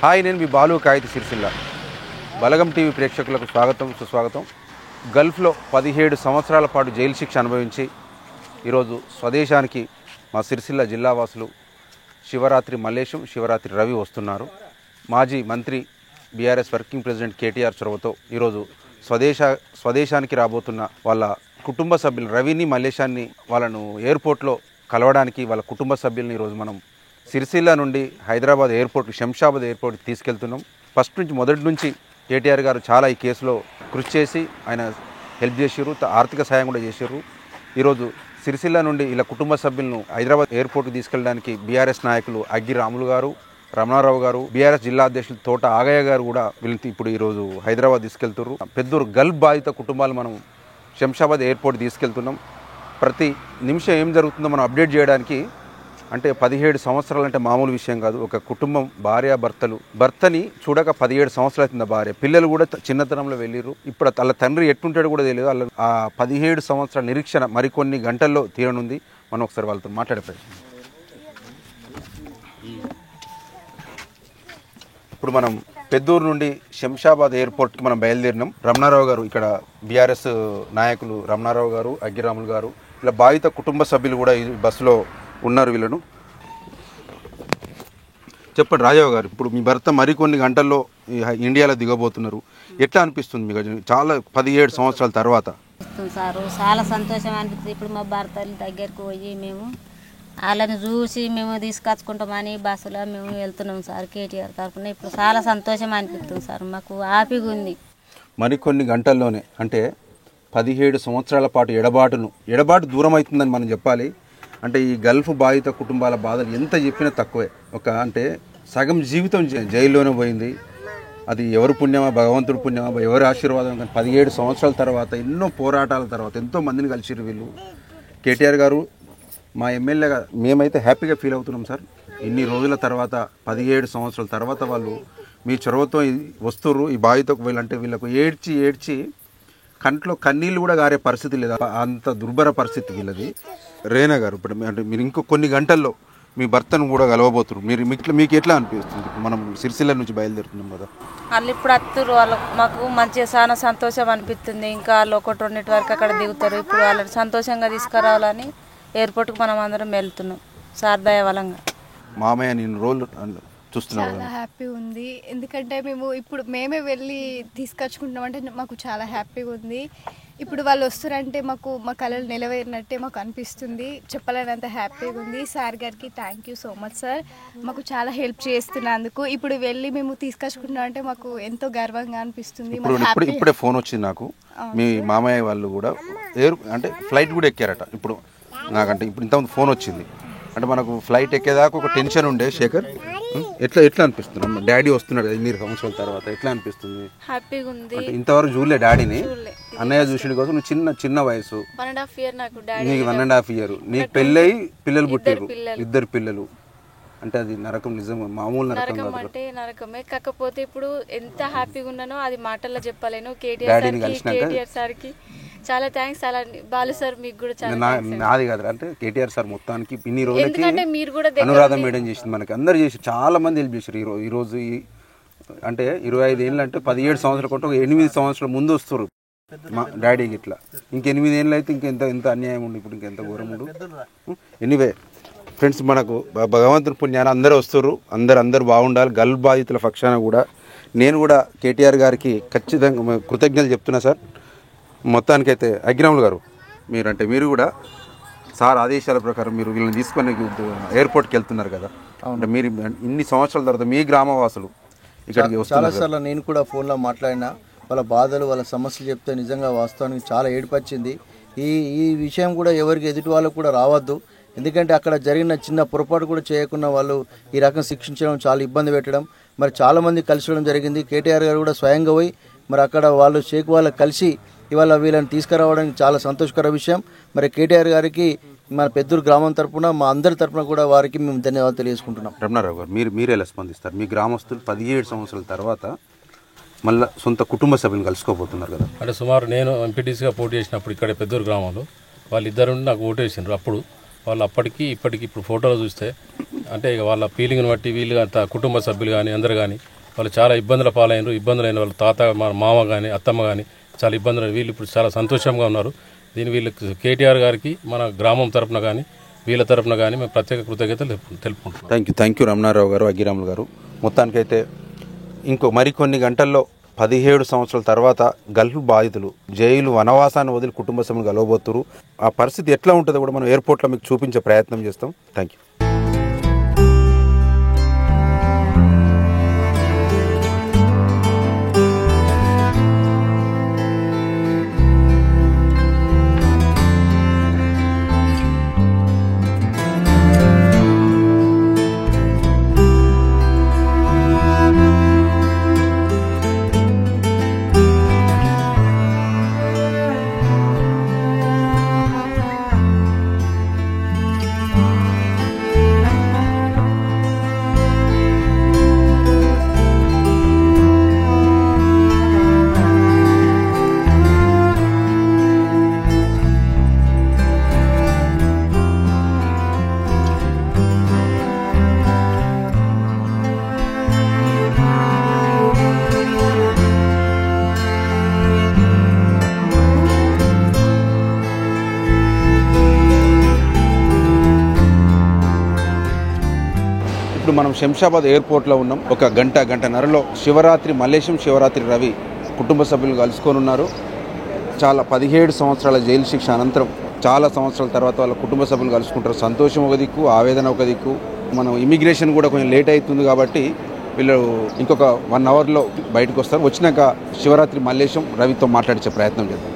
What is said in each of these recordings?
Hi, నేను మీ బాలు కాయితీ సిరిసిల్ల. బలగం TV ప్రేక్షకులకు స్వాగతం, సుస్వాగతం. గల్ఫ్లో 17 సంవత్సరాల పాటు జైలు శిక్ష అనుభవించి ఈరోజు స్వదేశానికి మా సిరిసిల్ల జిల్లావాసులు శివరాత్రి మల్లేశం, శివరాత్రి రవి వస్తున్నారు. మాజీ మంత్రి బీఆర్ఎస్ వర్కింగ్ ప్రెసిడెంట్ కేటీఆర్ చొరవతో ఈరోజు స్వదేశానికి రాబోతున్న వాళ్ళ కుటుంబ సభ్యులు రవిని, మల్లేశాన్ని వాళ్ళను ఎయిర్పోర్ట్లో కలవడానికి వాళ్ళ కుటుంబ సభ్యులను ఈరోజు మనం సిరిసిల్ల నుండి హైదరాబాద్ ఎయిర్పోర్ట్, శంషాబాద్ ఎయిర్పోర్ట్కి తీసుకెళ్తున్నాం. మొదటి నుంచి కేటీఆర్ గారు చాలా ఈ కేసులో కృషి చేసి ఆయన హెల్ప్ చేశారు, ఆర్థిక సాయం కూడా చేశారు. ఈరోజు సిరిసిల్ల నుండి ఇలా కుటుంబ సభ్యులను హైదరాబాద్ ఎయిర్పోర్ట్కి తీసుకెళ్ళడానికి బీఆర్ఎస్ నాయకులు అగ్గి రాములు గారు, రమణారావు గారు, బీఆర్ఎస్ జిల్లా అధ్యక్షులు తోట ఆగయ్య గారు కూడా వీళ్ళని ఇప్పుడు ఈరోజు హైదరాబాద్ తీసుకెళ్తున్నారు. పెద్దూరు గల్ఫ్ బాధిత కుటుంబాలు మనం శంషాబాద్ ఎయిర్పోర్ట్ తీసుకెళ్తున్నాం. ప్రతి నిమిషం ఏం జరుగుతుందో మనం అప్డేట్ చేయడానికి. అంటే 17 సంవత్సరాలు అంటే మామూలు విషయం కాదు. ఒక కుటుంబం, భర్తని చూడక 17 సంవత్సరాలు అవుతుంది. భార్య, పిల్లలు కూడా చిన్నతనంలో వెళ్ళిర్రు. ఇప్పుడు వాళ్ళ తండ్రి ఎట్టుంటాడు కూడా తెలియదు. వాళ్ళ ఆ 17 సంవత్సరాల నిరీక్షణ మరికొన్ని గంటల్లో తీరనుంది. మనం ఒకసారి వాళ్ళతో మాట్లాడే ఇప్పుడు మనం పెద్దూరు నుండి శంషాబాద్ ఎయిర్పోర్ట్కి మనం బయలుదేరినాం. రమణారావు గారు, ఇక్కడ బీఆర్ఎస్ నాయకులు రమణారావు గారు, అగ్గిరాములు గారు, ఇలా బాధిత కుటుంబ సభ్యులు కూడా ఈ బస్సులో ఉన్నారు. వీళ్ళను చెప్పండి. రాజావు గారు, ఇప్పుడు మీ భర్త మరికొన్ని గంటల్లో ఇండియాలో దిగబోతున్నారు. ఎట్లా అనిపిస్తుంది మీకు? చాలా 17 సంవత్సరాల తర్వాత సార్ చాలా సంతోషం అనిపిస్తుంది. ఇప్పుడు మా భర్త దగ్గరికి పోయి మేము వాళ్ళని చూసి మేము తీసుకొచ్చుకుంటామని బస్సులో మేము వెళ్తున్నాం సార్ కేటీఆర్ తరఫున. ఇప్పుడు చాలా సంతోషం అనిపిస్తుంది సార్, మాకు హ్యాపీగా ఉంది. మరికొన్ని గంటల్లోనే, అంటే 17 సంవత్సరాల పాటు ఎడబాటు దూరం అవుతుందని మనం చెప్పాలి. అంటే ఈ గల్ఫ్ బాధిత కుటుంబాల బాధలు ఎంత చెప్పినా తక్కువే. అంటే సగం జీవితం జైల్లోనే పోయింది. అది ఎవరు పుణ్యమా, భగవంతుడి పుణ్యమా, ఎవరి ఆశీర్వాదం. కానీ 17 సంవత్సరాల తర్వాత, ఎన్నో పోరాటాల తర్వాత ఎంతో మందిని కలిసిరు వీళ్ళు. కేటీఆర్ గారు మా ఎమ్మెల్యేగా మేమైతే హ్యాపీగా ఫీల్ అవుతున్నాం సార్. ఇన్ని రోజుల తర్వాత 17 సంవత్సరాల తర్వాత వాళ్ళు మీ చొరవతో వస్తుర్రు. ఈ బాధితకు వీళ్ళంటే వీళ్ళకు ఏడ్చి కంట్లో కన్నీళ్ళు కూడా గారే పరిస్థితి లేదు. అంత దుర్భర పరిస్థితి వీళ్ళది. రేనా గారు, ఇప్పుడు అంటే మీరు ఇంకో కొన్ని గంటల్లో మీ భర్తను కూడా కలవబోతున్నారు. మీకు ఎట్లా అనిపిస్తుంది? మనం సిరిసిల్ల నుంచి బయలుదేరుతున్నాం కదా, వాళ్ళు ఇప్పుడు వస్తారు. మాకు మంచిగా చాలా సంతోషం అనిపిస్తుంది. ఇంకా వాళ్ళు 1-2 వరకు అక్కడ దిగుతారు. ఇప్పుడు వాళ్ళని సంతోషంగా తీసుకురావాలని ఎయిర్పోర్ట్కి మనం అందరం వెళ్తున్నాం సార్ దయ వలంగా. మామయ్య నేను రోజు చూస్తున్నాం. చాలా హ్యాపీ ఉంది, ఎందుకంటే మేమే వెళ్ళి తీసుకొచ్చుకుంటున్నాం. అంటే మాకు చాలా హ్యాపీగా ఉంది. ఇప్పుడు వాళ్ళు వస్తారంటే మా కళలు నిలవేరినట్టే మాకు అనిపిస్తుంది. చెప్పలేనంత హ్యాపీగా ఉంది. సార్ గారికి thank you so much sir, మాకు చాలా హెల్ప్ చేస్తున్నందుకు. ఇప్పుడు వెళ్ళి మేము తీసుకొచ్చుకుంటున్నాం అంటే మాకు ఎంతో గర్వంగా అనిపిస్తుంది. ఇప్పుడే ఫోన్ వచ్చింది నాకు. మీ మామయ్య వాళ్ళు కూడా అంటే ఫ్లైట్ కూడా ఎక్కారట. ఇప్పుడు నాకంటే ఇంతకుముందు ఫోన్ వచ్చింది. అంటే మనకు ఫ్లైట్ ఎక్కేదాకా ఒక టెన్షన్ ఉండే. శేఖర్, ఎట్లా అనిపిస్తుంది? డాడీ వస్తున్నాడు 8 సంవత్సరాల తర్వాత, ఎట్లా అనిపిస్తుంది? హ్యాపీగా ఉంది. ఇంతవరకు చూడలే డాడీని. అన్నయ్య చూసిన కోసం నువ్వు చిన్న వయసు, 1.5 year నాకు డాడీ. నీకు 1.5 year. నీకు పెళ్ళయి పిల్లలు పుట్టారు, 2 పిల్లలు. అంటే అది నరకం, నిజం, మామూలు నరకం అంటే నరకమే. కాకపోతే ఇప్పుడు ఎంత హ్యాపీగా ఉన్నానో అది మాటల్లో చెప్పలేను. కేటీఆర్ సార్కి చాలా థ్యాంక్స్. అలా బాలు సార్ మీకు కూడా చాలా. నాది కదా, అంటే కేటీఆర్ సార్ మొత్తానికి ఇన్ని రోజులకి అనురాధ మేడం చేసింది, మనకి అందరు చేసి చాలా మంది హెల్ప్ చేశారు. ఈరోజు అంటే 25 ఏళ్ళు అంటే 17 సంవత్సరాల కంటే 8 సంవత్సరాల ముందు వస్తారు మా డాడీకి. ఇట్లా 8 ఏళ్ళు అయితే ఎంత అన్యాయం ఉండు, ఇప్పుడు ఇంకెంత ఘోరం ఉండు. ఎనీవే ఫ్రెండ్స్, మనకు భగవంతుని పుణ్యాన అందరూ వస్తారు. అందరూ బాగుండాలి. గల్ఫ్ బాధితుల పక్షాన కూడా నేను కూడా కేటీఆర్ గారికి ఖచ్చితంగా కృతజ్ఞతలు చెప్తున్నా సార్. మొత్తానికైతే అగ్గిరాములు గారు, మీరు కూడా సార్ ఆదేశాల ప్రకారం మీరు వీళ్ళని తీసుకొని ఎయిర్పోర్ట్కి వెళ్తున్నారు కదా. అంటే మీరు ఇన్ని సంవత్సరాల తర్వాత మీ గ్రామవాసులు ఇక్కడికి చాలాసార్లు నేను కూడా ఫోన్లో మాట్లాడినా, వాళ్ళ బాధలు, వాళ్ళ సమస్యలు చెప్తే నిజంగా వాస్తవానికి చాలా ఏడుపొచ్చింది. ఈ విషయం కూడా ఎవరికి ఎదుటి వాళ్ళకు కూడా రావద్దు. ఎందుకంటే అక్కడ జరిగిన చిన్న పొరపాటు కూడా చేయకుండా వాళ్ళు ఈ రకం శిక్షించడం, చాలా ఇబ్బంది పెట్టడం, మరి చాలామంది కలిసి జరిగింది. కేటీఆర్ గారు కూడా స్వయంగా పోయి మరి అక్కడ వాళ్ళు షేక్ వాళ్ళకి కలిసి ఇవాళ వీళ్ళని తీసుకురావడానికి చాలా సంతోషకర విషయం. మరి కేటీఆర్ గారికి మన పెద్దూరు గ్రామం తరఫున, మా అందరి తరఫున కూడా వారికి మేము ధన్యవాదాలు తెలియజేసుకుంటున్నాం. రమణారావు గారు, మీరు ఎలా స్పందిస్తారు? మీ గ్రామస్తులు 17 సంవత్సరాల తర్వాత మళ్ళీ సొంత కుటుంబ సభ్యులను కలుసుకోబోతున్నారు కదా. అంటే సుమారు నేను ఎంపీటీసీగా పోటీ చేసినప్పుడు ఇక్కడ పెద్దూరు గ్రామంలో వాళ్ళిద్దరు నాకు ఓటు వేసినారు. అప్పుడు వాళ్ళు అప్పటికి ఇప్పుడు ఫోటోలు చూస్తే అంటే వాళ్ళ ఫీలింగ్ని బట్టి వీళ్ళు అంత కుటుంబ సభ్యులు కానీ అందరు కానీ వాళ్ళు చాలా ఇబ్బందుల పాలైనరు. ఇబ్బందులైన వాళ్ళ తాత మామ కానీ అత్తమ్మ కానీ చాలా ఇబ్బందులు. వీళ్ళు ఇప్పుడు చాలా సంతోషంగా ఉన్నారు. దీని వీళ్ళకి కేటీఆర్ గారికి మన గ్రామం తరపున కానీ వీళ్ళ తరపున కానీ మేము ప్రత్యేక కృతజ్ఞతలు తెలుపుకుంటున్నాం. థ్యాంక్ యూ రమణారావు గారు, అగ్గిరాములు గారు. మొత్తానికైతే ఇంకో మరికొన్ని గంటల్లో 17 సంవత్సరాల తర్వాత గల్ఫ్ బాధితులు జైలు వనవాసాన్ని వదిలి కుటుంబ సభ్యులు కలవబోతున్నారు. ఆ పరిస్థితి ఎట్లా ఉంటుందో కూడా మనం ఎయిర్పోర్ట్లో మీకు చూపించే ప్రయత్నం చేస్తాం. Thank you. ఇప్పుడు మనం శంషాబాద్ ఎయిర్పోర్ట్లో ఉన్నాం. ఒక గంటన్నరలో శివరాత్రి మల్లేశం, శివరాత్రి రవి కుటుంబ సభ్యులు కలుసుకొనున్నారు. చాలా 17 సంవత్సరాల జైలు శిక్ష అనంతరం చాలా సంవత్సరాల తర్వాత వాళ్ళ కుటుంబ సభ్యులు కలుసుకుంటారు. సంతోషం ఒక దిక్కు, ఆవేదన ఒక దిక్కు. మనం ఇమిగ్రేషన్ కూడా కొంచెం లేట్ అవుతుంది కాబట్టి వీళ్ళు ఇంకొక 1 అవర్లో బయటకు వస్తారు. వచ్చినాక శివరాత్రి మల్లేశం, రవితో మాట్లాడించే ప్రయత్నం చేద్దాం.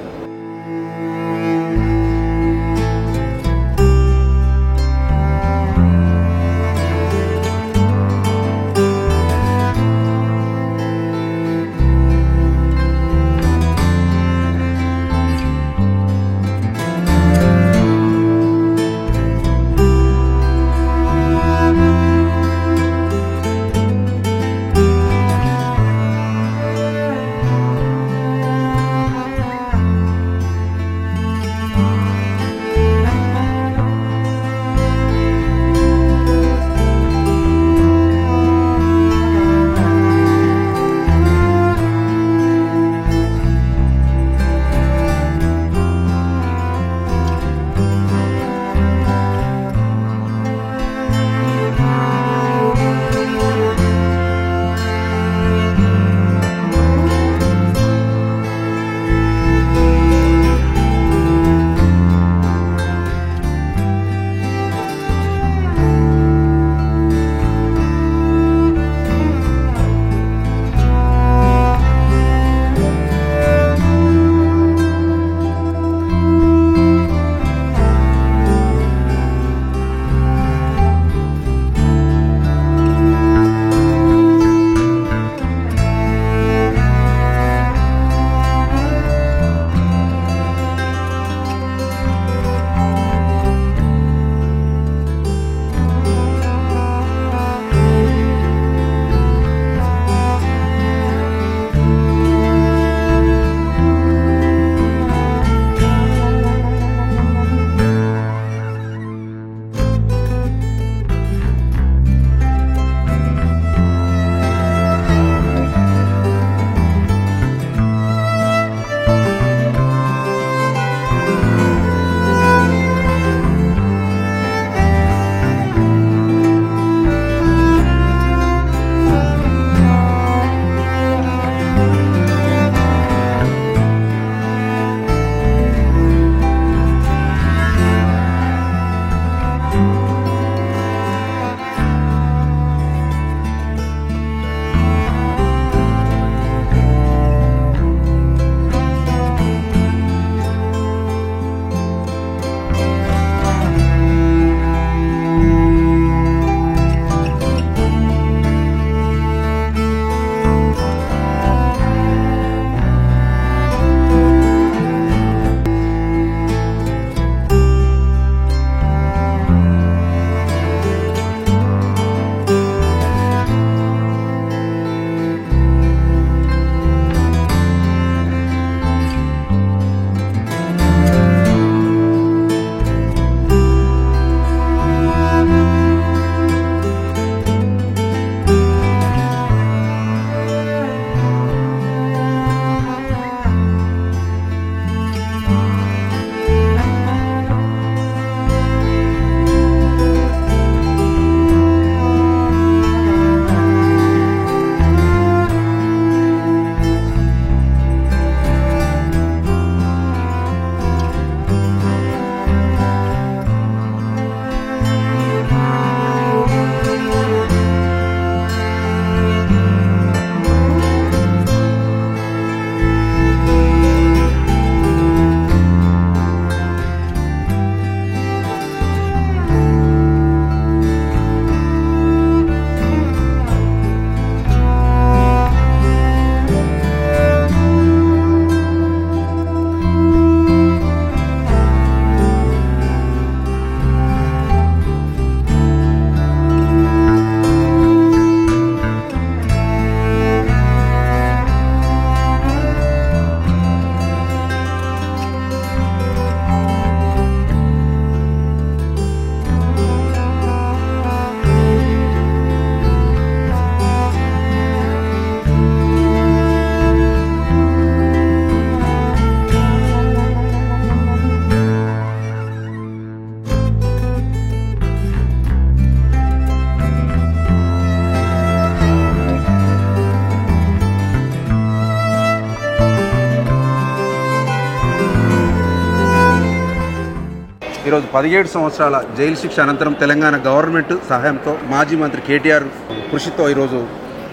ఈరోజు 17 సంవత్సరాల జైలు శిక్ష అనంతరం తెలంగాణ గవర్నమెంట్ సహాయంతో మాజీ మంత్రి కేటీఆర్ కృషితో ఈరోజు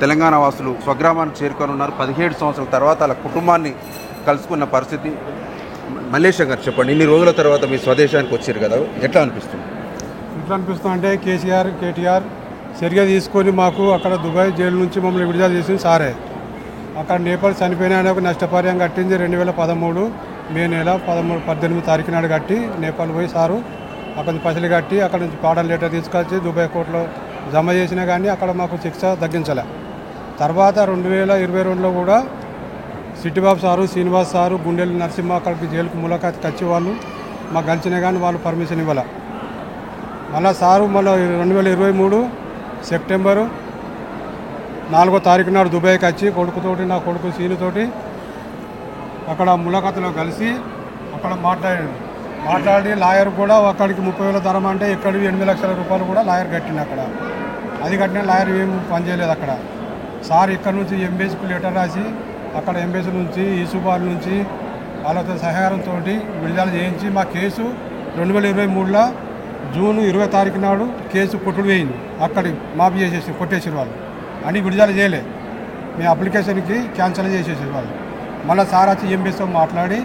తెలంగాణ వాసులు స్వగ్రామానికి చేరుకొని ఉన్నారు. 17 సంవత్సరాల తర్వాత వాళ్ళ కుటుంబాన్ని కలుసుకున్న పరిస్థితి. మల్లేశం గారు చెప్పండి, ఇన్ని రోజుల తర్వాత మీ స్వదేశానికి వచ్చారు కదా, ఎట్లా అనిపిస్తుంది? ఎట్లా అనిపిస్తుంది అంటే కేటీఆర్ సరిగా తీసుకొని మాకు అక్కడ దుబాయ్ జైలు నుంచి మమ్మల్ని విడుదల చేసింది సారే. అక్కడ నేపాల్ చనిపోయిన ఆయనకు నష్టపరిహారం కట్టింది 2013 మే నెల 18 తారీఖు నాడు కట్టి నేపాల్ పోయి సారు అక్కడ నుంచి పైసలు కట్టి అక్కడ నుంచి పాడన్ లెటర్ తీసుకొచ్చి దుబాయ్ కోర్టులో జమ చేసినా కానీ అక్కడ మాకు శిక్ష తగ్గించలే. తర్వాత 2022లో కూడా సిట్టిబాబు సారు, శ్రీనివాస్ సారు, గుండెలు నరసింహ అక్కడికి జైలుకు ములాఖాత్ వచ్చి వాళ్ళు మాకు కలిసినా కానీ వాళ్ళు పర్మిషన్ ఇవ్వాల. మళ్ళీ సారు మళ్ళీ 2023 సెప్టెంబరు 4వ తారీఖు నాడు దుబాయ్కి వచ్చి కొడుకుతోటి, నా కొడుకు సీనుతోటి అక్కడ ములాఖాతులో కలిసి అక్కడ మాట్లాడి లాయర్ కూడా అక్కడికి 30,000 ధరం అంటే ఇక్కడికి 8 లక్షల రూపాయలు కూడా లాయర్ కట్టింది. అక్కడ అది కట్టిన లాయర్ ఏం పనిచేయలేదు. అక్కడ సార్ ఇక్కడ నుంచి ఎంబీసీకి లెటర్ రాసి అక్కడ ఎంబీసీ నుంచి ఈసుబార్ నుంచి వాళ్ళతో సహకారంతో విడుదల చేయించి మా కేసు 2023లో జూన్ 20 తారీఖు నాడు కేసు కొట్టుడు వేయింది. అక్కడి మాఫీ చేసేసి కొట్టేసారు వాళ్ళు అని విడుదల చేయలే. మీ అప్లికేషన్కి క్యాన్సిల్ చేసేసారు వాళ్ళు. మళ్ళీ సార్ వచ్చి ఎంబీసీతో మాట్లాడి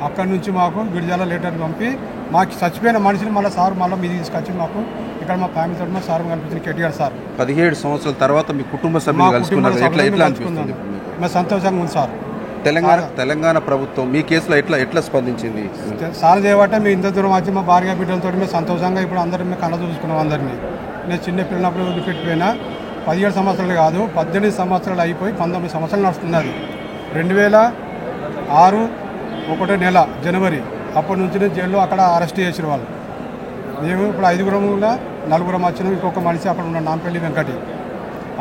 అక్కడి నుంచి మాకు విడుదల లెటర్ పంపి మాకు చచ్చిపోయిన మనిషిని మళ్ళీ సార్ మళ్ళీ మీది తీసుకొచ్చి మాకు ఇక్కడ మా ఫ్యామిలీ తరఫున సార్ కనిపించిన కేటీఆర్ సార్. 17 సంవత్సరాల తర్వాత మీ కుటుంబ సభ్యులు కలుసుకున్నారు, ఎట్లా అనిపిస్తుంది? మేము సంతోషంగా ఉంది సార్. తెలంగాణ ప్రభుత్వం మీ కేసులో ఎట్లా స్పందించింది? సార్ చేయబట్టే మేము ఇంత దూరం వచ్చి మా భార్య బిడ్డలతో మేము సంతోషంగా ఇప్పుడు అందరం మేము కళ్ళ చూసుకున్నాం. అందరినీ నేను చిన్న పిల్లనప్పుడు వదిలిపెట్టిపోయినా 17 సంవత్సరాలు కాదు 18 సంవత్సరాలు అయిపోయి 19 సంవత్సరాలు నడుస్తుంది. అది 2006 1వ నెల జనవరి అప్పటి నుంచి జైల్లో అక్కడ అరెస్ట్ చేసిన వాళ్ళు. మేము ఇప్పుడు 5గురంలో 4గురం వచ్చినాం. ఇంకొక మనిషి అక్కడ ఉన్న నాంపల్లి వెంకటి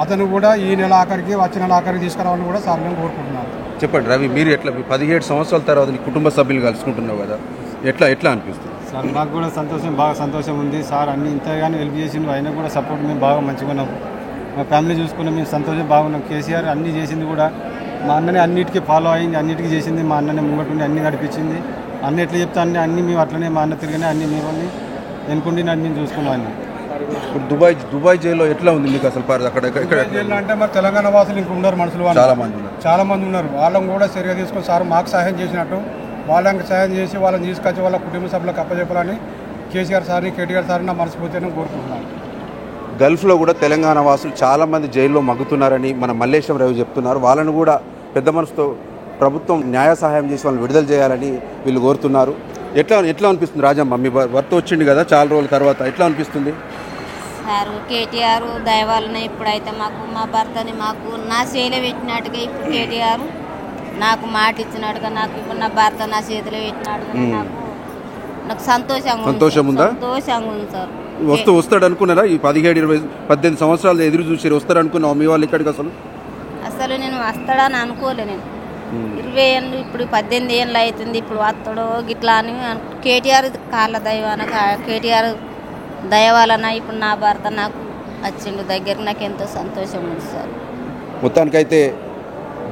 అతను కూడా ఈ నెల ఆఖరికి వచ్చే నెల ఆఖరికి తీసుకురావాలని కూడా సార్ మేము కోరుకుంటున్నాం. చెప్పండి రవి, మీరు ఎట్లా 17 సంవత్సరాల తర్వాత నీ కుటుంబ సభ్యులు కలుసుకుంటున్నావు కదా, ఎట్లా అనిపిస్తుంది? సార్ నాకు కూడా బాగా సంతోషం ఉంది. సార్ అన్ని ఇంతగానే హెల్ప్ చేసిండు, అయినా కూడా సపోర్ట్ మేము బాగా మంచిగా ఉన్నాం. మా ఫ్యామిలీ చూసుకున్నాం, మేము సంతోషం బాగున్నాం. కేసీఆర్ అన్నీ చేసింది కూడా మా అన్ననే అన్నిటికీ ఫాలో అయింది, అన్నిటికీ చేసింది. మా అన్ననే ముంగటుండి అన్నీ నడిపించింది. అన్న ఎట్లా చెప్తా అన్నీ మేము అట్లనే మా అన్న తిరిగినా అన్నీ మేము ఎన్నుకుండి మేము చూసుకున్నాం అన్నీ. ఇప్పుడు దుబాయ్ జైల్లో ఎట్లా ఉంది మీకు అసలు? అక్కడ జైల్లో అంటే మరి తెలంగాణ వాసులు ఇంక ఉన్నారు మనుషులు, చాలా మంది ఉన్నారు. వాళ్ళని కూడా సరిగా తీసుకొని సార్ మాకు సహాయం చేసినట్టు వాళ్ళకి సహాయం చేసి వాళ్ళని తీసుకొచ్చి వాళ్ళ కుటుంబ సభ్యులకు అప్పచెప్పాలని కేసీఆర్ సార్ని కేటీఆర్ సార్ని నా మనస్ఫూర్తిగా కోరుకుంటున్నాను. గల్ఫ్లో కూడా తెలంగాణ వాసులు చాలామంది జైల్లో మగ్గుతున్నారని మన మల్లేశం రవి చెప్తున్నారు. వాళ్ళను కూడా పెద్ద మనసుతో ప్రభుత్వం న్యాయ సహాయం చేసి వాళ్ళని విడుదల చేయాలని వీళ్ళు కోరుతున్నారు. ఎట్లా అనిపిస్తుంది రాజమ్మ? మీ భర్త వచ్చింది కదా చాలా రోజుల తర్వాత, ఎట్లా అనిపిస్తుంది? సార్ కేటీఆర్ దయవలన ఇప్పుడైతే మాకు మా భర్తని మాకు నా చేతిలో పెట్టినట్టుగా ఇప్పుడు కేటీఆర్ నాకు మాట ఇచ్చినట్టుగా నాకు ఇప్పుడు నా భర్త నా చేతిలో పెట్టినట్టుగా నాకు సంతోషంగా ఉందా? సంతోషంగా ఉంది సార్. వస్తాడు అనుకున్నారా? ఈ 17, 20, 18 సంవత్సరాలు ఎదురు చూసి వస్తారు అనుకున్నావు మీ వాళ్ళు ఇక్కడికి? అసలు నేను వస్తాడని అనుకోలే. నేను 20 ఏళ్ళు ఇప్పుడు 18 ఏళ్ళు అవుతుంది. ఇప్పుడు వస్తాడో గిట్లా అని కేటీఆర్ కాళ్ళ దైవాన కేటీఆర్ దయ వలన ఇప్పుడు నా భర్త నాకు వచ్చిండు దగ్గర. నాకు ఎంతో సంతోషం ఉంది సార్. మొత్తానికైతే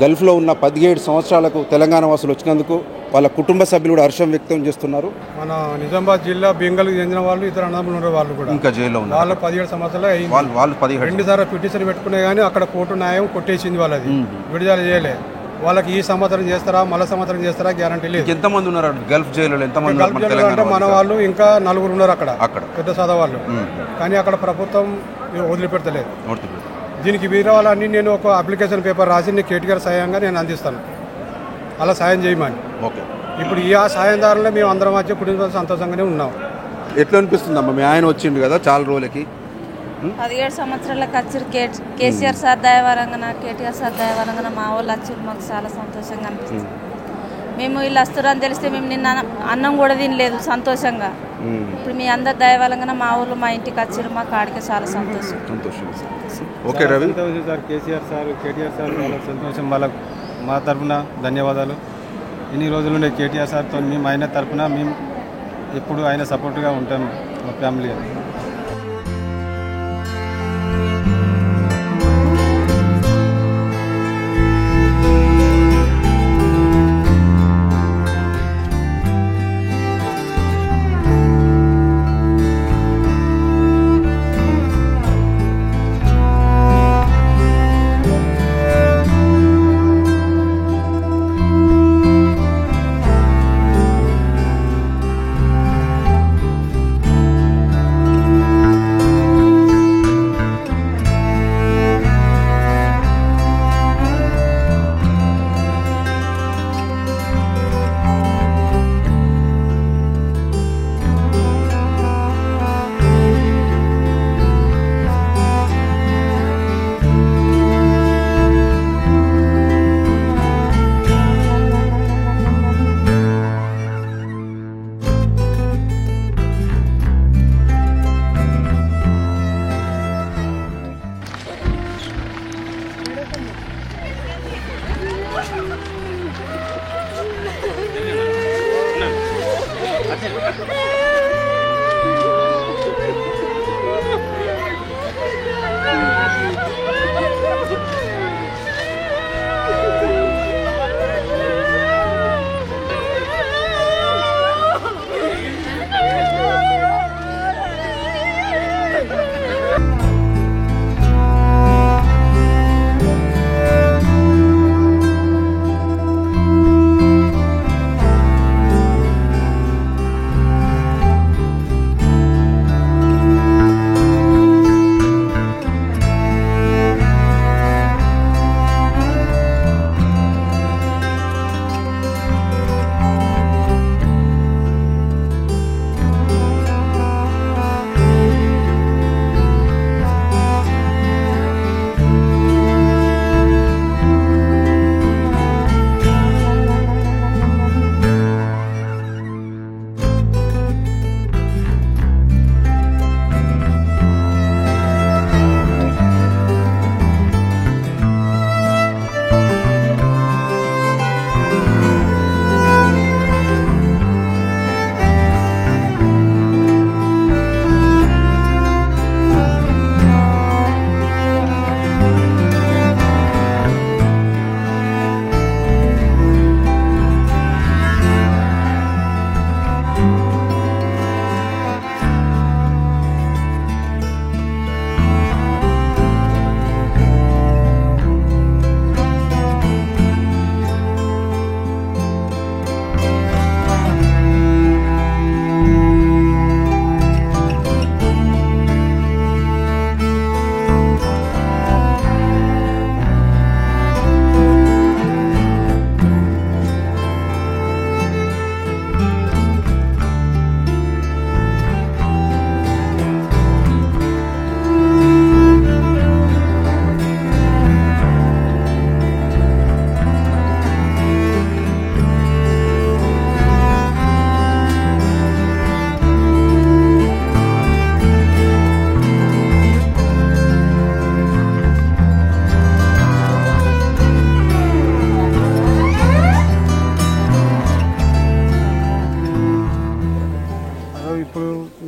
గల్ఫ్లో ఉన్న 17 సంవత్సరాలకు తెలంగాణ వాసులు వచ్చినందుకు వాళ్ళ కుటుంబ సభ్యులు కూడా హర్షం వ్యక్తం చేస్తున్నారు. మన నిజామాబాద్ జిల్లా బెంగళూరు చెందిన వాళ్ళు ఇతర అన్నదమ్ములు ఉన్నారు. వాళ్ళు కూడా ఇంకా జైల్లో ఉన్నారు. వాళ్ళు 17 సంవత్సరాలు అయింది. వాళ్ళు 2 సార్లు పిటిషన్ పెట్టుకునే కానీ అక్కడ కోర్టు న్యాయం కొట్టేసింది. వాళ్ళది విడుదల చేయలే. వాళ్ళకి ఈ సంవత్సరం చేస్తారా మళ్ళీ సంవత్సరం చేస్తారా గ్యారంటీ లేదు. ఎంతమంది ఉన్నారు గల్ఫ్ జైల్లో? ఎంతమంది? గల్ఫ్ జైల్లో అంటే మన వాళ్ళు ఇంకా 4 ఉన్నారు అక్కడ పెద్ద సాదా వాళ్ళు. కానీ అక్కడ ప్రభుత్వం వదిలిపెడతలేదు. దీనికి వీరవాళ్ళని నేను ఒక అప్లికేషన్ పేపర్ రాసి నేను కేటీఆర్ సాయంగా నేను అందిస్తాను, అలా సాయం చేయమని. ఇప్పుడు ఈ సాయం దారులే మేము అందరం వచ్చి కుటుంబ సంతోషంగానే ఉన్నాం. ఎట్లా అనిపిస్తుందమ్మా? మీ ఆయన వచ్చిండు కదా చాలా రోజులకి, 17 సంవత్సరాలకు వచ్చారు. కేసీఆర్ సార్ దయవరంగా కేటీఆర్ సార్ దయవరంగా మా వాళ్ళు వచ్చారు. మాకు చాలా సంతోషంగా అనిపిస్తుంది. మేము వీళ్ళు వస్తారని తెలిస్తే మేము నిన్న అన్నం కూడా తినలేదు సంతోషంగా. ఇప్పుడు మీ అందరు దయవరంగా మా ఊళ్ళు మా ఇంటికి వచ్చారు. మా కాడికి చాలా సంతోషం. Okay Ravi sir, KCR sir KTR sir వాళ్ళకి సంతోషం. వాళ్ళకు మా తరఫున ధన్యవాదాలు. ఇన్ని రోజులు ఉండే కేటీఆర్ సార్తో మేము ఆయన తరఫున మేము ఎప్పుడు ఆయన సపోర్ట్గా ఉంటాం మా ఫ్యామిలీ.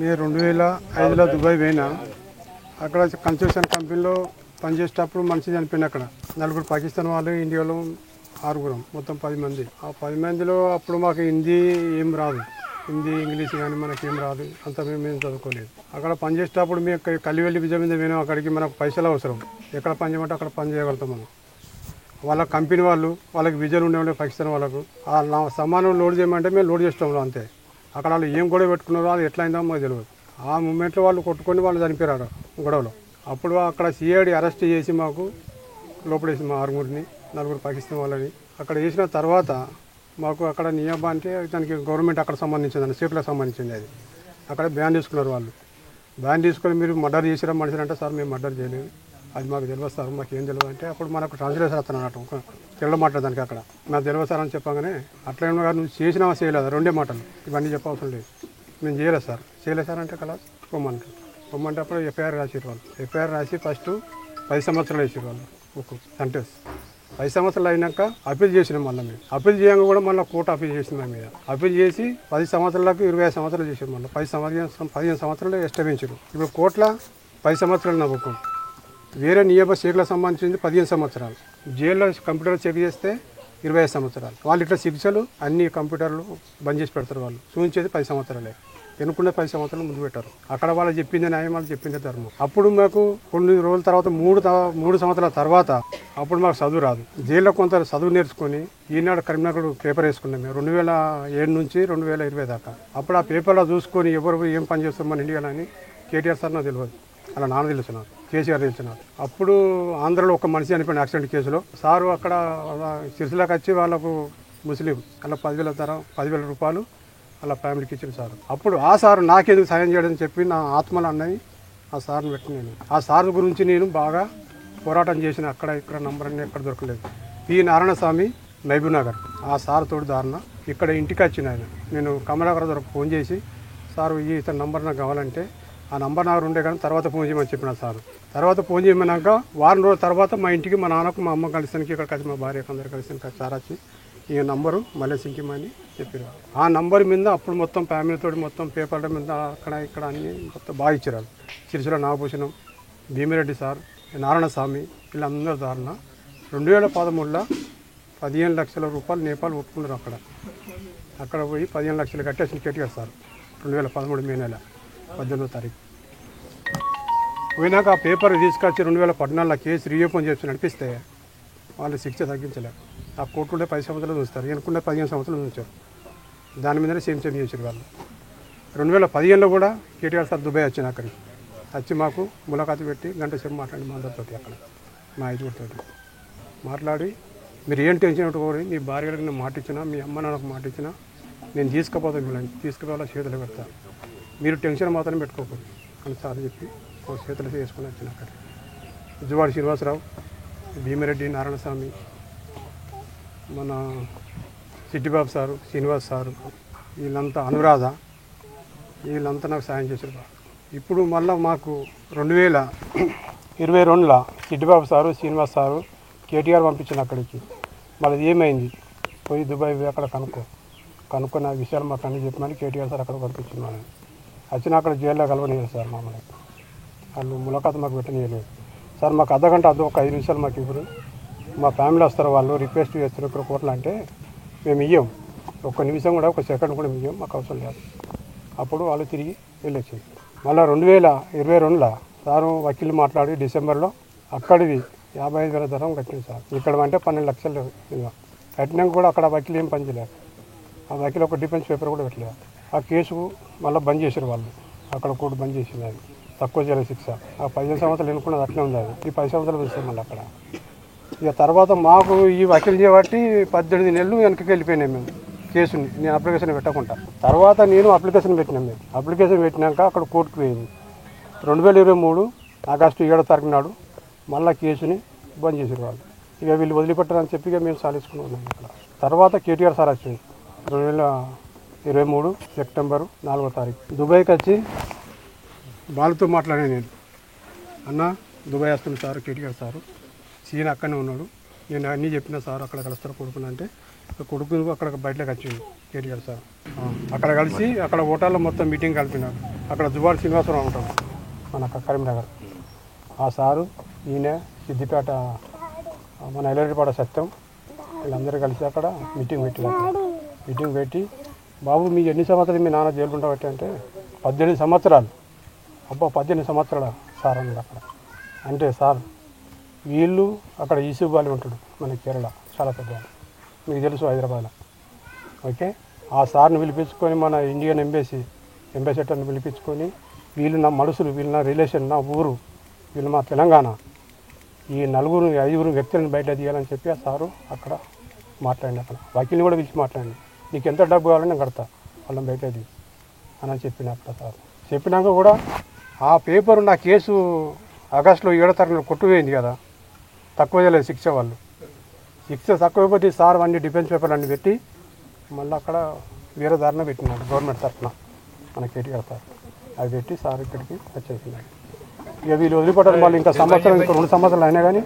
నేను 2005లో దుబాయ్ పోయినా. అక్కడ కన్స్ట్రక్షన్ కంపెనీలో పనిచేసేటప్పుడు మనిషి చనిపోయింది. అక్కడ 4 పాకిస్తాన్ వాళ్ళు, ఇండియాలో 6, మొత్తం 10 మంది. ఆ 10 మందిలో అప్పుడు మాకు హిందీ ఏం రాదు, హిందీ ఇంగ్లీష్ కానీ మనకేం రాదు, అంత మేము చదువుకోలేదు. అక్కడ పనిచేసేటప్పుడు మేము కలివెల్లి విజయ మీద పోయినాం. అక్కడికి మనకు పైసలు అవసరం, ఎక్కడ పని చేయమంటే అక్కడ పని చేయగలుగుతాం మనం. వాళ్ళ కంపెనీ వాళ్ళు, వాళ్ళకి విజయలు ఉండేవాళ్ళు పాకిస్తాన్ వాళ్ళకు. ఆ సామాను లోడ్ చేయమంటే మేము లోడ్ చేస్తాం అంతే. అక్కడ వాళ్ళు ఏం గొడవ పెట్టుకున్నారో అది ఎట్లా అయిందో మాకు తెలియదు. ఆ మూమెంట్లో వాళ్ళు కొట్టుకొని వాళ్ళు చనిపోయారు గొడవలో. అప్పుడు అక్కడ సిఐడి అరెస్ట్ చేసి మాకు లోపడేసి మా 6 4 పాకిస్తాన్ వాళ్ళని అక్కడ వేసిన తర్వాత మాకు అక్కడ నియాబా అంటే దానికి గవర్నమెంట్ అక్కడ సంబంధించింది, స్టేట్లకు సంబంధించింది. అది అక్కడ బ్యాన్ తీసుకున్నారు వాళ్ళు. బ్యాన్ తీసుకొని మీరు మర్డర్ చేసిరా మనిషిని అంటే, సార్ మేము మర్డర్ చేయలేదు, అది మాకు తెలియదు సార్, మాకు ఏం తెలియదు అంటే అప్పుడు మనకు ట్రాన్స్లేషన్ వస్తాను అన్నట్టు తెల్ల మాట్లాడదానికి. అక్కడ నాకు తెలియదు సార్ అని చెప్పగానే, అట్లా ఏమో నువ్వు చేసినావా చేయలేదు, 2 మాటలు, ఇవన్నీ చెప్పవసరం లేదు, మేము చేయలేదు సార్. చేయలేదు సార్ అంటే కలా పొమ్మంటే అప్పుడు ఎఫ్ఐఆర్ రాసారు వాళ్ళు. ఎఫ్ఐఆర్ రాసి ఫస్ట్ 10 సంవత్సరాలు వేసారు వాళ్ళు ఒక సెంటెన్స్. 10 సంవత్సరాలు అయినాక అప్పీల్ చేసినాం. మళ్ళీ మేము అప్పీల్ చేయంగా కూడా మళ్ళీ కోర్టు అప్పీల్ చేసింది మా మీద. అప్పీల్ చేసి 10 సంవత్సరాలకు 25 సంవత్సరాలు చేసారు. మళ్ళీ 15 సంవత్సరాలు ఎస్టాబించారు. ఇప్పుడు కోర్టులో 10 సంవత్సరాలు నవ్వుకోం. వేరే నియమ షేక్లకు సంబంధించింది 15 సంవత్సరాలు. జైల్లో కంప్యూటర్ చెక్ చేస్తే 25 సంవత్సరాలు. వాళ్ళు ఇట్లా శిక్షలు అన్ని కంప్యూటర్లు బంద్ చేసి పెడతారు. వాళ్ళు చూపించేది 10 సంవత్సరాలే, ఎన్నుకునే 10 సంవత్సరాలు ముందు పెట్టారు. అక్కడ వాళ్ళు చెప్పింది న్యాయం, వాళ్ళు చెప్పింది ధర్మం. అప్పుడు మాకు కొన్ని రోజుల తర్వాత 3 సంవత్సరాల తర్వాత అప్పుడు మాకు చదువు రాదు. జైల్లో కొంత చదువు నేర్చుకొని ఈనాడు కరీంనగర్ పేపర్ వేసుకున్నాం మేము 2007 నుంచి 2020 దాకా. అప్పుడు ఆ పేపర్లో చూసుకొని ఎవరు ఏం పని చేస్తాం మన ఇండియాలో అని కేటీఆర్ సార్ నాకు తెలియదు, అలా నాన్న తెలుసున్నారు, కేసీఆర్ తెలుసున్నారు. అప్పుడు ఆంధ్రలో ఒక మనిషి చనిపోయిన యాక్సిడెంట్ కేసులో సారు అక్కడ సిరిసిల్లాకి వచ్చి వాళ్ళకు ముస్లిం అలా 10,000 రూపాయలు అలా ఫ్యామిలీకి ఇచ్చిన సార్. అప్పుడు ఆ సార్ నాకెందుకు సాయం చేయడని చెప్పి నా ఆత్మలు అన్నవి ఆ సార్ని పెట్టి నేను ఆ సార్ గురించి నేను బాగా పోరాటం చేసిన. అక్కడ ఇక్కడ నంబర్ అన్నీ ఎక్కడ దొరకలేదు. పి నారాయణస్వామి మహబూబ్నగర్, ఆ సార్ తోడు దారుణ ఇక్కడ ఇంటికి వచ్చిన ఆయన. నేను కమలాకర్ దగ్గర ఫోన్ చేసి, సార్ ఇతని నంబర్ నాకు కావాలంటే ఆ నంబర్ నాకు ఉండే కానీ తర్వాత ఫోన్ చేయమని చెప్పిన సార్. తర్వాత ఫోన్ చేయమన్నాక వారం రోజుల తర్వాత మా ఇంటికి మా నాన్నకు మా అమ్మ కలిసానికి ఇక్కడికి వచ్చి మా భార్యకు అందరు కలిసానికి సార్ వచ్చి ఈ నంబరు మళ్ళీ సింకిమని చెప్పారు. ఆ నంబర్ మీద అప్పుడు మొత్తం ఫ్యామిలీతో మొత్తం పేపర్ల మీద అక్కడ ఇక్కడ అన్ని మొత్తం బాగా ఇచ్చారు. సిరిసిల్ల నాగభూషణం, భీమిరెడ్డి సార్, నారాయణస్వామి, వీళ్ళందరూ దారుణ 2013లో 15 లక్షల రూపాయలు నేపాల్ ఒప్పుకున్నారు. అక్కడ పోయి 15 లక్షలు కట్టేసిన కేటీఆర్ సార్ 2013 మే నెల 18వ తారీఖు పోయినాక ఆ పేపర్ తీసుకొచ్చి 2014లో కేసు రీఓపెన్ చేసి నడిపిస్తే వాళ్ళు శిక్ష తగ్గించలేరు. ఆ కోర్టులో 10 సంవత్సరాలు చూస్తారు, ఎనుకుంటే 15 సంవత్సరాలు చూసారు. దాని మీదనే సేమ్ చేసారు వాళ్ళు. 2015లో కూడా కేటీఆర్ సార్ దుబాయ్ వచ్చిన అక్కడికి వచ్చి మాకు ములాఖాతు పెట్టి గంట సేపు మాట్లాడి మా అందరితో అక్కడ మా ఐదుగురితో మాట్లాడి, మీరు ఏం టెన్షన్ పెట్టుకోరు, మీ భార్యలకు నేను మాట ఇచ్చినా, మీ అమ్మ నాన్నకు మాట ఇచ్చినా నేను తీసుకుపోతాను, మిమ్మల్ని తీసుకుపోవాలా చేతులు పెడతాను, మీరు టెన్షన్ మాత్రం పెట్టుకోకూడదు అని సార్ చెప్పి చేతులు చేసుకుని వచ్చిన అక్కడ. జువాడి శ్రీనివాసరావు, భీమిరెడ్డి, నారాయణస్వామి, మన సిట్టిబాబు సారు, శ్రీనివాస్ సారు, వీళ్ళంతా అనురాధ, వీళ్ళంతా నాకు సాయం చేశారు. ఇప్పుడు మళ్ళీ మాకు 2022లో సిట్టిబాబు సారు, శ్రీనివాస్ సారు కేటీఆర్ పంపించిన అక్కడికి. మళ్ళీ ఏమైంది పోయి దుబాయ్ అక్కడ కనుక్కున్న విషయాలు మాకు అన్నీ చెప్పమని కేటీఆర్ సార్ అక్కడ పంపించున్నాను. వచ్చిన అక్కడ జైల్లో కలవలేదు సార్. మమ్మల్ని వాళ్ళు ములాఖాతు మాకు పెట్టనీయలేదు సార్. మాకు అర్ధగంట ఒక 5 నిమిషాలు మాకు ఇప్పుడు మా ఫ్యామిలీ వస్తారు, వాళ్ళు రిక్వెస్ట్ చేస్తారు ఇక్కడ కోర్టులు అంటే మేము ఇయ్యం, ఒక్క నిమిషం కూడా ఒక సెకండ్ కూడా ఇయ్యం, మాకు అవసరం లేదు. అప్పుడు వాళ్ళు తిరిగి వెళ్ళొచ్చింది. మళ్ళీ 2022లో సారు వకీలు మాట్లాడి డిసెంబర్లో అక్కడిది 55,000 ధరం కట్టింది సార్. ఇక్కడ అంటే 12 లక్షలు కట్టినాక కూడా అక్కడ వకీలు ఏం పనిచేయలేదు. ఆ వకీలు ఒక డిఫెన్స్ పేపర్ కూడా పెట్టలేదు. ఆ కేసు మళ్ళీ బంద్ చేశారు వాళ్ళు, అక్కడ కోర్టు బంద్ చేసింది. అది తక్కువ చేయాలి శిక్ష. ఆ 15 సంవత్సరాలు ఎన్నుకున్నది అట్లే ఉంది. అది ఈ 10 సంవత్సరాలు చూస్తాం మళ్ళీ అక్కడ. ఇక తర్వాత మాకు ఈ వకీలు చేయబట్టి 18 నెలలు వెనకకి వెళ్ళిపోయినాయి మేము కేసుని. నేను అప్లికేషన్ పెట్టకుండా తర్వాత నేను అప్లికేషన్ పెట్టినాం. మేము అప్లికేషన్ పెట్టినాక అక్కడ కోర్టుకు పోయింది. 2023 ఆగస్టు 7వ తారీఖు నాడు మళ్ళీ కేసుని బంద్ చేసారు వాళ్ళు. ఇక వీళ్ళు వదిలిపెట్టారని చెప్పి ఇక మేము సాధించుకుని ఉన్నాం ఇక్కడ. తర్వాత కేటీఆర్ సార్ వచ్చింది 2023 సెప్టెంబర్ 4వ తారీఖు దుబాయ్కి వచ్చి వాళ్ళతో మాట్లాడాను నేను. అన్న దుబాయ్ వస్తుంది సార్ కేటీఆర్ సారు, సీన్ అక్కడనే ఉన్నాడు, నేను అన్నీ చెప్పిన సార్ అక్కడ కలుస్తారు కొడుకుని అంటే కొడుకు అక్కడ బయటలోకి వచ్చింది కేటీఆర్ సార్. అక్కడ కలిసి అక్కడ హోటల్లో మొత్తం మీటింగ్ కలిపినారు. అక్కడ జువాడి శ్రీనివాసరావు ఉంటాడు మన కరీంనగర్. ఆ సారు ఈయన సిద్దిపేట మన ఎల్లరిపాడ సత్యం వీళ్ళందరూ కలిసి అక్కడ మీటింగ్ పెట్టి బాబు మీ ఎన్ని సంవత్సరాలు మీ నాన్న జైలు ఉండబట్టి అంటే 18 సంవత్సరాలు. అబ్బా 18 సంవత్సరాలు సార్ అన్నాడు అక్కడ. అంటే సార్ వీళ్ళు అక్కడ ఈసుబాలి ఉంటాడు మన కేరళ చాలా పెద్ద మీకు తెలుసు హైదరాబాద్లో. ఓకే ఆ సార్ని పిలిపించుకొని మన ఇండియన్ అంబాసిడర్ని పిలిపించుకొని వీళ్ళు నా మనుషులు వీళ్ళు నా రిలేషన్ నా ఊరు వీళ్ళు మా తెలంగాణ ఈ 5 వ్యక్తులను బయట తీయాలని చెప్పి ఆ సారు అక్కడ మాట్లాడి అక్కడ వకీల్ని కూడా పిలిచి మాట్లాడి నీకు ఎంత డబ్బు కావాలని నేను కడతా వాళ్ళని బయట తీ అని చెప్పిన అక్కడ సార్. చెప్పినాక కూడా ఆ పేపరు నా కేసు ఆగస్టులో 7వ తారీఖున కొట్టుపోయింది కదా, తక్కువ చేయలేదు శిక్ష. వాళ్ళు శిక్ష తక్కువైపోతే సార్ అన్ని డిఫెన్స్ పేపర్లు అన్నీ పెట్టి మళ్ళీ అక్కడ వేరే దారిన పెట్టినాడు గవర్నమెంట్ తరఫున మన కేటీఆర్ సార్. అవి పెట్టి సార్ ఇక్కడికి వచ్చేసినాడు. ఇక వీళ్ళు వదిలిపెట్టారు. మళ్ళీ ఇంకా 2 సంవత్సరాలు అయినా కానీ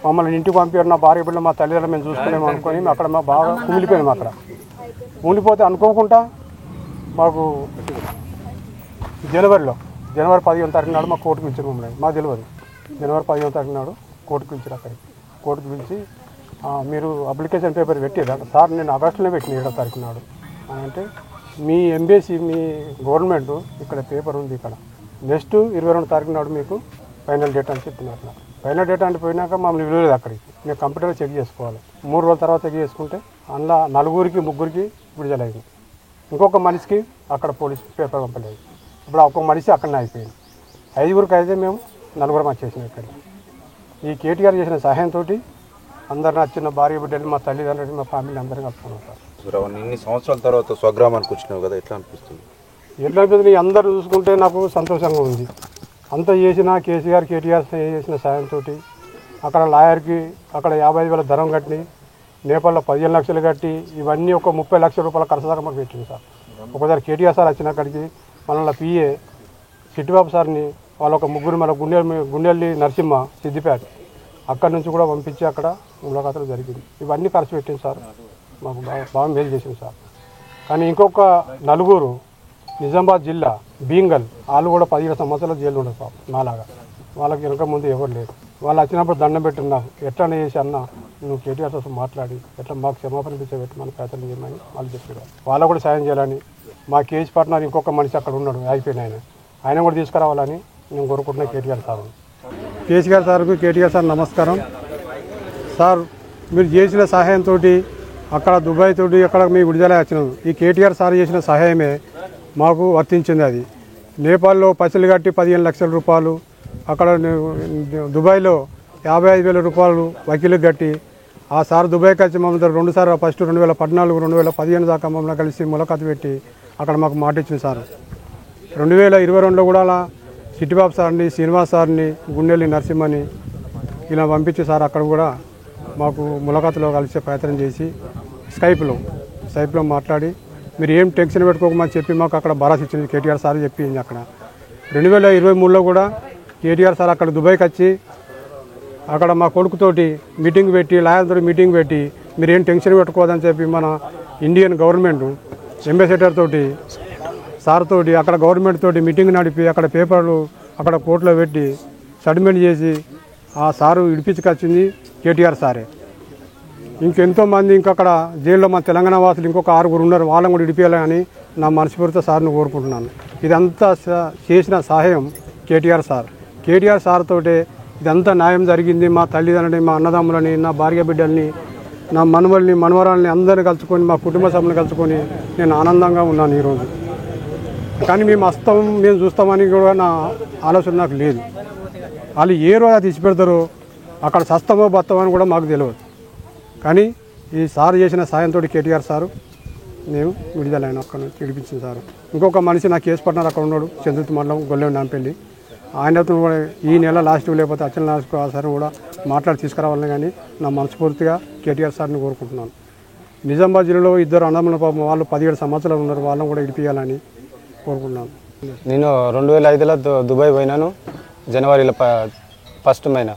మమ్మల్ని ఇంటికి పంపారు. నా భార్య బిడ్డ మా తల్లిదండ్రులు మేము చూసుకునేమో అనుకొని అక్కడ మా బాగా కూలిపోయాము. అక్కడ కూలిపోతే అనుకోకుండా మాకు జనవరి 15వ తారీఖు నాడు మా కోర్టుకు పిలిచారు మమ్మల్ని. మాకు తెలియదు. జనవరి 15వ తారీఖు నాడు కోర్టుకు పిలిచారు. అక్కడికి కోర్టుకు పిలిచి మీరు అప్లికేషన్ పేపర్ పెట్టేదా సార్? నేను ఆగస్టులోనే పెట్టిన 7వ తారీఖు నాడు అని అంటే మీ ఎంబీసీ మీ గవర్నమెంట్ ఇక్కడ పేపర్ ఉంది ఇక్కడ నెక్స్ట్ 22వ తారీఖు నాడు మీకు ఫైనల్ డేట్ అని చెప్పినారు. నాకు ఫైనల్ డేట్ అంటే పోయినాక మమ్మల్ని విలువలేదు. అక్కడికి మేము కంప్యూటర్లో చెక్ చేసుకోవాలి. 3 రోజుల తర్వాత చెక్ చేసుకుంటే అందులో 4 విడుదల అయింది. ఇంకొక మనిషికి అక్కడ పోలీస్ పేపర్ పంపలేదు. ఇప్పుడు ఒక్కొక్క మనిషి అక్కడనే అయిపోయింది. 5 అయితే మేము 4 వచ్చేసినాం. ఇక్కడ ఈ కేటీఆర్ చేసిన సహాయంతో అందరు నచ్చిన భార్య బిడ్డలు మా తల్లిదండ్రులు మా ఫ్యామిలీ అందరం కలుపుకున్నాం సార్. ఇన్ని సంవత్సరాల తర్వాత స్వగ్రామానికి వచ్చినావు కదా, ఎట్లా అనిపిస్తుంది? అందరూ చూసుకుంటే నాకు సంతోషంగా ఉంది. అంతా చేసిన కేటీఆర్ చేసిన సాయంతో అక్కడ లాయర్కి అక్కడ 55,000 ధనం కట్టి నేపాల్లో 15 లక్షలు కట్టి ఇవన్నీ ఒక 30 లక్షల రూపాయల ఖర్చు దాకా మాకు పెట్టింది సార్. ఒకసారి కేటీఆర్ సార్ వచ్చిన అక్కడికి మనల్ని పిఏ చిట్టిబాబు సార్ని వాళ్ళ ఒక 3 మన గుండెల్లి నరసింహ సిద్దిపేట అక్కడి నుంచి కూడా పంపించి అక్కడ ములాఖాతులు జరిగింది. ఇవన్నీ ఖర్చు పెట్టింది సార్. మాకు బాగా మేలు చేసింది సార్. కానీ ఇంకొక 4 నిజామాబాద్ జిల్లా బీంగల్ వాళ్ళు కూడా 15 సంవత్సరాల జైలు ఉండదు సార్. నాలాగా వాళ్ళకి వెనక ముందు ఎవరు లేరు. వాళ్ళు వచ్చినప్పుడు దండం పెట్టినా ఎట్లా చేసి అన్న నువ్వు కేటీఆర్ తో మాట్లాడి ఎట్లా మాకు క్షమాపణ పెట్టి మన ప్రయత్నం చేయమని వాళ్ళు చెప్పారు. వాళ్ళకు కూడా సాయం చేయాలని మా కేజీ పార్ట్నర్ ఇంకొక మనిషి అక్కడ ఉన్నాడు అయిపోయిన ఆయన కూడా తీసుకురావాలని నేను కోరుకుంటున్నా కేటీఆర్ సార్. కేసీఆర్ సార్కు కేటీఆర్ సార్ నమస్కారం. సార్ మీరు చేసిన సహాయంతో అక్కడ దుబాయ్ తోటి అక్కడ మీ విడుదల వచ్చినాం. ఈ కేటీఆర్ సార్ చేసిన సహాయమే మాకు వర్తించింది. అది నేపాల్లో పైసలు కట్టి 15 లక్షల రూపాయలు, అక్కడ దుబాయ్లో 55,000 రూపాయలు వకీలు కట్టి ఆ సార్ దుబాయ్కి వచ్చి మమ్మల్ని 2 సార్లు ఫస్ట్ 2014, 2015 దాకా మమ్మల్ని కలిసి ములాఖాతు పెట్టి అక్కడ మాకు మాట ఇచ్చింది సార్. 2022లో కూడా అలా చిట్టిబాబు సార్ని శ్రీనివాస్ సార్ని గుండెల్లి నరసింహని ఇలా పంపించి సార్ అక్కడ కూడా మాకు ములాఖాతులో కలిసే ప్రయత్నం చేసి స్కైప్లో మాట్లాడి మీరు ఏం టెన్షన్ పెట్టుకోకమని చెప్పి మాకు అక్కడ భరోసా ఇచ్చింది కేటీఆర్ సార్ చెప్పింది. అక్కడ 2023లో కూడా కేటీఆర్ సార్ అక్కడ దుబాయ్కి వచ్చి అక్కడ మా కొడుకుతోటి మీటింగ్ పెట్టి లాయర్తో మీటింగ్ పెట్టి మీరు ఏం టెన్షన్ పెట్టుకోవద్దని చెప్పి మన ఇండియన్ గవర్నమెంట్ అంబాసిడర్ తోటి సార్ తోటి అక్కడ గవర్నమెంట్ తోటి మీటింగ్ నడిపి అక్కడ పేపర్లు అక్కడ కోర్టులో పెట్టి సబ్మిట్ చేసి ఆ సారు ఇడిపించుకొచ్చింది కేటీఆర్ సారే. ఇంకెంతోమంది ఇంకక్కడ జైల్లో మా తెలంగాణ వాసులు ఇంకొక 6 ఉన్నారు. వాళ్ళని కూడా ఇడిపించాలని నా మనస్ఫూర్తితో సార్ని కోరుకుంటున్నాను. ఇదంతా చేసిన సహాయం కేటీఆర్ సార్ తోటే ఇదంతా న్యాయం జరిగింది. మా తల్లిదండ్రులని మా అన్నదమ్ములని నా భార్య బిడ్డల్ని నా మనవరాలని అందరిని కలుసుకొని మా కుటుంబ సభ్యులను కలుసుకొని నేను ఆనందంగా ఉన్నాను ఈరోజు. కానీ మేము చూస్తామని కూడా నా ఆలోచన నాకు లేదు. వాళ్ళు ఏ రోజు తీసి పెడతారో అక్కడ సస్తమో బత్తమని కూడా మాకు తెలియదు. కానీ ఈ సార్ చేసిన సాయంతో కేటీఆర్ సారు మేము విడుదలైన అక్కడ నుంచి విడిపించింది సార్. ఇంకొక మనిషి నా కేసు పట్టినారు అక్కడ ఉన్నాడు చంద్రుతి మండలం గొల్లెం నాంపల్లి. ఆయనతో కూడా ఈ నెల లాస్ట్ లేకపోతే అచ్చల లాస్ట్ సార్ కూడా మాట్లాడి తీసుకురావాలని కానీ నా మనస్ఫూర్తిగా కేటీఆర్ సార్ని కోరుకుంటున్నాను. నిజామాబాద్ జిల్లాలో 2 అన్నదమ్ముల పాపం వాళ్ళు 17 సంవత్సరాలు ఉన్నారు. వాళ్ళని కూడా ఇడిపించాలని కోరుకుంటున్నాను. నేను 2005లో దుబాయ్ పోయినాను. జనవరిలో 1 మైనా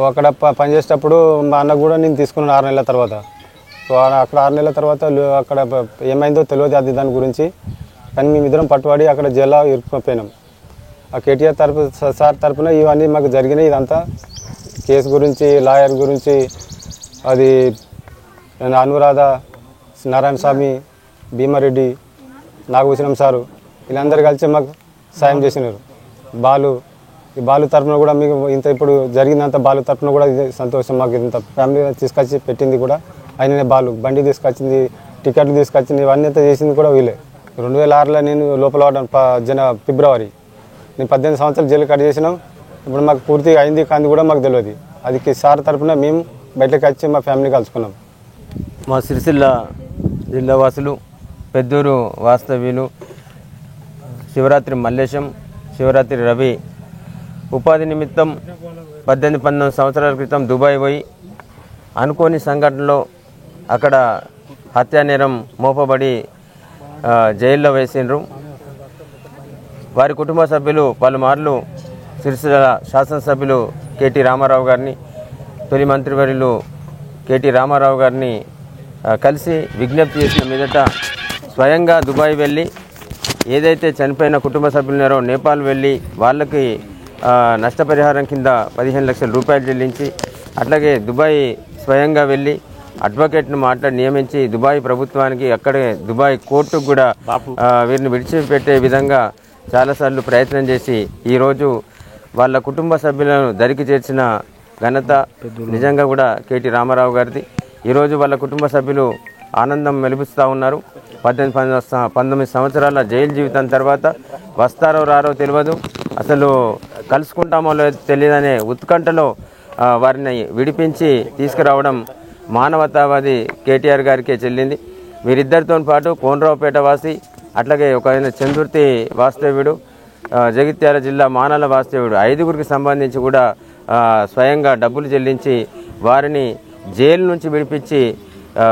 అక్కడ పనిచేసేటప్పుడు మా అన్న కూడా నేను తీసుకున్నాను 6 నెలల తర్వాత. సో అక్కడ 6 నెలల తర్వాత అక్కడ ఏమైందో తెలియదు అది దాని గురించి. కానీ మేమిద్దరం పట్టుబడి అక్కడ జైల్లో ఇరుక్కుపోయినాం. ఆ కేటీఆర్ సార్ తరఫున ఇవన్నీ మాకు జరిగినాయి. ఇదంతా కేసు గురించి, లాయర్ గురించి, అది అనురాధ, నారాయణ స్వామి, భీమారెడ్డి, నాగభూషణం సారు వీళ్ళందరూ కలిసి మాకు సాయం చేసినారు. ఈ బాలు తరఫున కూడా మీకు ఇంత ఇప్పుడు జరిగిందంత బాలు తరఫున కూడా ఇది సంతోషం. మాకు ఇంత ఫ్యామిలీ తీసుకొచ్చి పెట్టింది కూడా ఆయననే. బండి తీసుకొచ్చింది, టికెట్లు తీసుకొచ్చింది, ఇవన్నీ అంతా చేసింది కూడా వీళ్ళే. 2006లో నేను లోపల పడ్డాను. ఫిబ్రవరి. నేను 18 సంవత్సరాలు జైలు కట్ చేసినాం. ఇప్పుడు మాకు పూర్తిగా అయింది కానీ కూడా మాకు తెలియదు. అది సార్ తరఫున మేము బయటకు వచ్చి మా ఫ్యామిలీ కలుసుకున్నాం. మా సిరిసిల్ల జిల్లా వాసులు, పెద్దూరు వాస్తవ్యులు శివరాత్రి మల్లేశం, శివరాత్రి రవి ఉపాధి నిమిత్తం 18-19 సంవత్సరాల క్రితం దుబాయ్ పోయి అనుకోని సంఘటనలో అక్కడ హత్యానేరం మోపబడి జైల్లో వేసిండ్రు. వారి కుటుంబ సభ్యులు పలుమార్లు సిరిసిల్ల శాసనసభ్యులు కేటీ రామారావు గారిని, తొలి మంత్రివర్యులు కేటీ రామారావు గారిని కలిసి విజ్ఞప్తి చేసిన మీదట స్వయంగా దుబాయ్ వెళ్ళి ఏదైతే చనిపోయిన కుటుంబ సభ్యులున్నారో నేపాల్ వెళ్ళి వాళ్ళకి నష్టపరిహారం కింద 15 లక్షల రూపాయలు చెల్లించి, అట్లాగే దుబాయ్ స్వయంగా వెళ్ళి అడ్వకేట్ను నియమించి దుబాయ్ ప్రభుత్వానికి అక్కడే దుబాయ్ కోర్టుకు కూడా వీరిని విడిచిపెట్టే విధంగా చాలాసార్లు ప్రయత్నం చేసి ఈరోజు వాళ్ళ కుటుంబ సభ్యులను దరికి చేర్చిన ఘనత నిజంగా కూడా కేటీ రామారావు గారిది. ఈరోజు వాళ్ళ కుటుంబ సభ్యులు ఆనందం వెలిపిస్తూ ఉన్నారు. 19 సంవత్సరాల జైలు జీవితం తర్వాత వస్తారో రారో తెలియదు, అసలు కలుసుకుంటామో లేదో తెలియదనే ఉత్కంఠలో వారిని విడిపించి తీసుకురావడం మానవతావాది కేటీఆర్ గారికే చెల్లింది. వీరిద్దరితో పాటు కోనరావుపేట వాసి, అట్లాగే ఒక ఆయన చందుర్తి వాస్తవ్యుడు, జగిత్యాల జిల్లా మానాల వాస్తవ్యుడు, 5గురికి సంబంధించి కూడా స్వయంగా డబ్బులు చెల్లించి వారిని జైలు నుంచి విడిపించి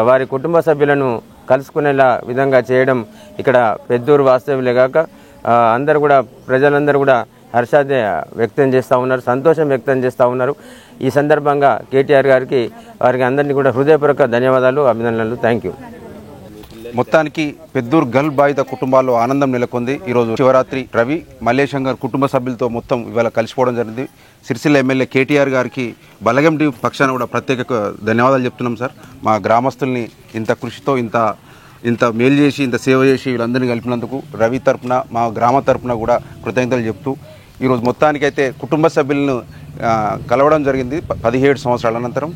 వారి కుటుంబ సభ్యులను కలుసుకునేలా విధంగా చేయడం ఇక్కడ పెద్దూరు వాస్తవ్యులే కాక అందరూ కూడా, ప్రజలందరూ కూడా హర్షాన్ని వ్యక్తం చేస్తూ ఉన్నారు, సంతోషం వ్యక్తం చేస్తూ ఉన్నారు. ఈ సందర్భంగా కేటీఆర్ గారికి, వారికి అందరినీ కూడా హృదయపూర్వక ధన్యవాదాలు, అభినందనలు. Thank you. మొత్తానికి పెద్దూరు గల్ బాధిత కుటుంబాల్లో ఆనందం నెలకొంది. ఈరోజు శివరాత్రి రవి, మల్లేశం గారు కుటుంబ సభ్యులతో మొత్తం ఇవాళ కలిసిపోవడం జరిగింది. సిరిసిల్ల ఎమ్మెల్యే కేటీఆర్ గారికి బలగం టీవీ పక్షాన కూడా ప్రత్యేక ధన్యవాదాలు చెప్తున్నాం సార్. మా గ్రామస్తుల్ని ఇంత కృషితో ఇంత మేలు చేసి, ఇంత సేవ చేసి వీళ్ళందరినీ కలిపినందుకు రవి తరపున, మా గ్రామ తరపున కూడా కృతజ్ఞతలు చెప్తూ ఈరోజు మొత్తానికైతే కుటుంబ సభ్యులను కలవడం జరిగింది 17 సంవత్సరాల అనంతరం.